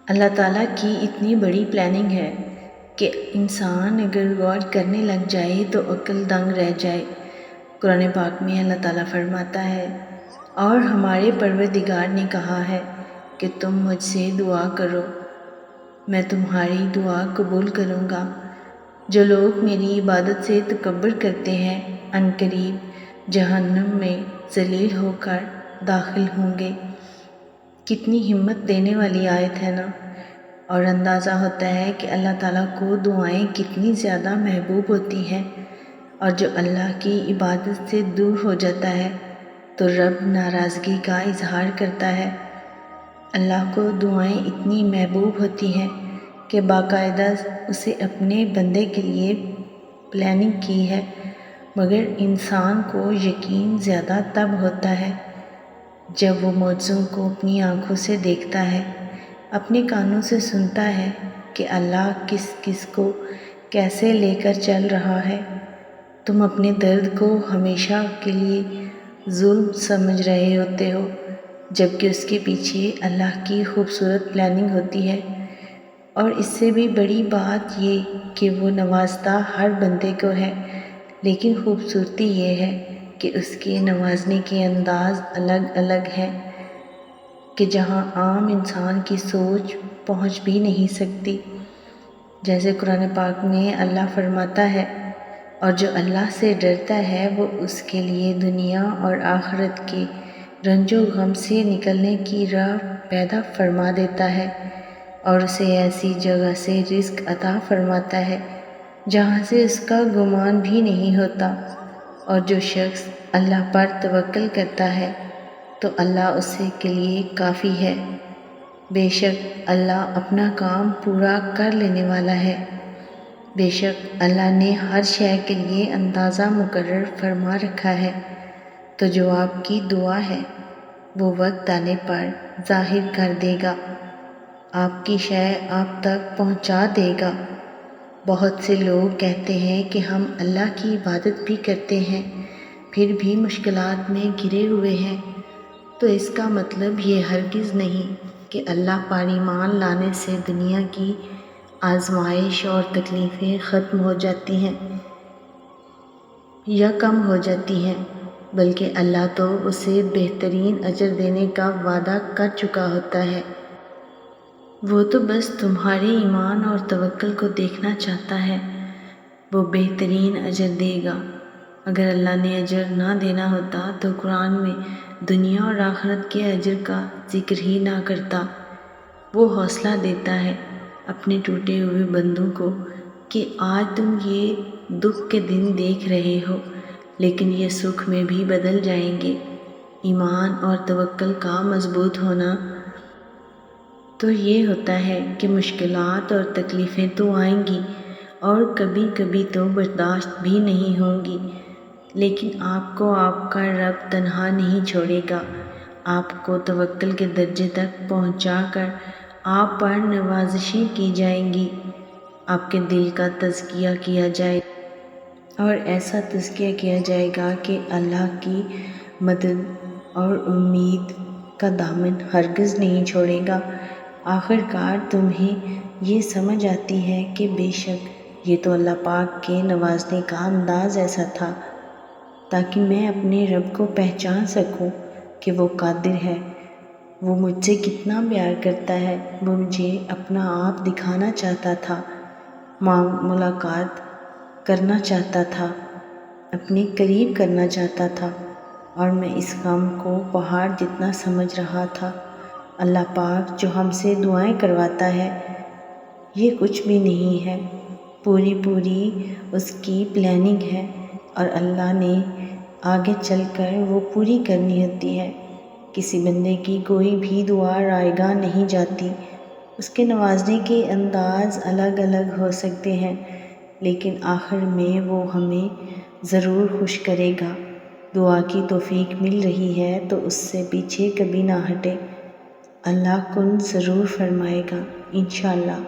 اللہ تعالیٰ کی اتنی بڑی پلاننگ ہے کہ انسان اگر غور کرنے لگ جائے تو عقل دنگ رہ جائے۔ قرآن پاک میں اللہ تعالیٰ فرماتا ہے، اور ہمارے پروردگار نے کہا ہے کہ تم مجھ سے دعا کرو، میں تمہاری دعا قبول کروں گا۔ جو لوگ میری عبادت سے تکبر کرتے ہیں عنقریب جہنم میں ذلیل ہو کر داخل ہوں گے۔ کتنی ہمت دینے والی آیت ہے نا، اور اندازہ ہوتا ہے کہ اللہ تعالیٰ کو دعائیں کتنی زیادہ محبوب ہوتی ہیں، اور جو اللہ کی عبادت سے دور ہو جاتا ہے تو رب ناراضگی کا اظہار کرتا ہے۔ اللہ کو دعائیں اتنی محبوب ہوتی ہیں کہ باقاعدہ اسے اپنے بندے کے لیے پلاننگ کی ہے، مگر انسان کو یقین زیادہ تب ہوتا ہے جب وہ معجزوں کو اپنی آنکھوں سے دیکھتا ہے، اپنے کانوں سے سنتا ہے کہ اللہ کس کس کو کیسے لے کر چل رہا ہے۔ تم اپنے درد کو ہمیشہ کے لیے ظلم سمجھ رہے ہوتے ہو، جبکہ اس کے پیچھے اللہ کی خوبصورت پلاننگ ہوتی ہے، اور اس سے بھی بڑی بات یہ کہ وہ نوازتا ہر بندے کو ہے، لیکن خوبصورتی یہ ہے کہ اس کے نوازنے کے انداز الگ الگ ہیں کہ جہاں عام انسان کی سوچ پہنچ بھی نہیں سکتی۔ جیسے قرآن پاک میں اللہ فرماتا ہے، اور جو اللہ سے ڈرتا ہے وہ اس کے لیے دنیا اور آخرت کے رنج و غم سے نکلنے کی راہ پیدا فرما دیتا ہے، اور اسے ایسی جگہ سے رزق عطا فرماتا ہے جہاں سے اس کا گمان بھی نہیں ہوتا۔ اور جو شخص اللہ پر توکل کرتا ہے تو اللہ اس کے لیے کافی ہے۔ بے شک اللہ اپنا کام پورا کر لینے والا ہے۔ بے شک اللہ نے ہر شے کے لیے اندازہ مقرر فرما رکھا ہے، تو جو آپ کی دعا ہے وہ وقت آنے پر ظاہر کر دے گا، آپ کی شے آپ تک پہنچا دے گا۔ بہت سے لوگ کہتے ہیں کہ ہم اللہ کی عبادت بھی کرتے ہیں پھر بھی مشکلات میں گھرے ہوئے ہیں، تو اس کا مطلب یہ ہرگز نہیں کہ اللہ پر ایمان لانے سے دنیا کی آزمائش اور تکلیفیں ختم ہو جاتی ہیں یا کم ہو جاتی ہیں، بلکہ اللہ تو اسے بہترین اجر دینے کا وعدہ کر چکا ہوتا ہے۔ وہ تو بس تمہارے ایمان اور توکل کو دیکھنا چاہتا ہے، وہ بہترین اجر دے گا۔ اگر اللہ نے اجر نہ دینا ہوتا تو قرآن میں دنیا اور آخرت کے اجر کا ذکر ہی نہ کرتا۔ وہ حوصلہ دیتا ہے اپنے ٹوٹے ہوئے بندوں کو کہ آج تم یہ دکھ کے دن دیکھ رہے ہو، لیکن یہ سکھ میں بھی بدل جائیں گے۔ ایمان اور توکل کا مضبوط ہونا تو یہ ہوتا ہے کہ مشکلات اور تکلیفیں تو آئیں گی اور کبھی کبھی تو برداشت بھی نہیں ہوں گی، لیکن آپ کو آپ کا رب تنہا نہیں چھوڑے گا۔ آپ کو توکل کے درجے تک پہنچا کر آپ پر نوازشیں کی جائیں گی، آپ کے دل کا تزکیہ کیا جائے گا، اور ایسا تزکیہ کیا جائے گا کہ اللہ کی مدد اور امید کا دامن ہرگز نہیں چھوڑے گا۔ آخر کار تمہیں یہ سمجھ آتی ہے کہ بے شک یہ تو اللہ پاک کے نوازنے کا انداز ایسا تھا تاکہ میں اپنے رب کو پہچان سکوں کہ وہ قادر ہے، وہ مجھ سے کتنا پیار کرتا ہے، وہ مجھے اپنا آپ دکھانا چاہتا تھا، ملاقات کرنا چاہتا تھا، اپنے قریب کرنا چاہتا تھا، اور میں اس غم کو پہاڑ جتنا سمجھ رہا تھا۔ اللہ پاک جو ہم سے دعائیں کرواتا ہے یہ کچھ بھی نہیں ہے، پوری اس کی پلاننگ ہے، اور اللہ نے آگے چل کر وہ پوری کرنی ہوتی ہے۔ کسی بندے کی کوئی بھی دعا رائیگاں نہیں جاتی، اس کے نوازنے کے انداز الگ الگ ہو سکتے ہیں، لیکن آخر میں وہ ہمیں ضرور خوش کرے گا۔ دعا کی توفیق مل رہی ہے تو اس سے پیچھے کبھی نہ ہٹے، اللہ کن ضرور فرمائے گا انشاءاللہ۔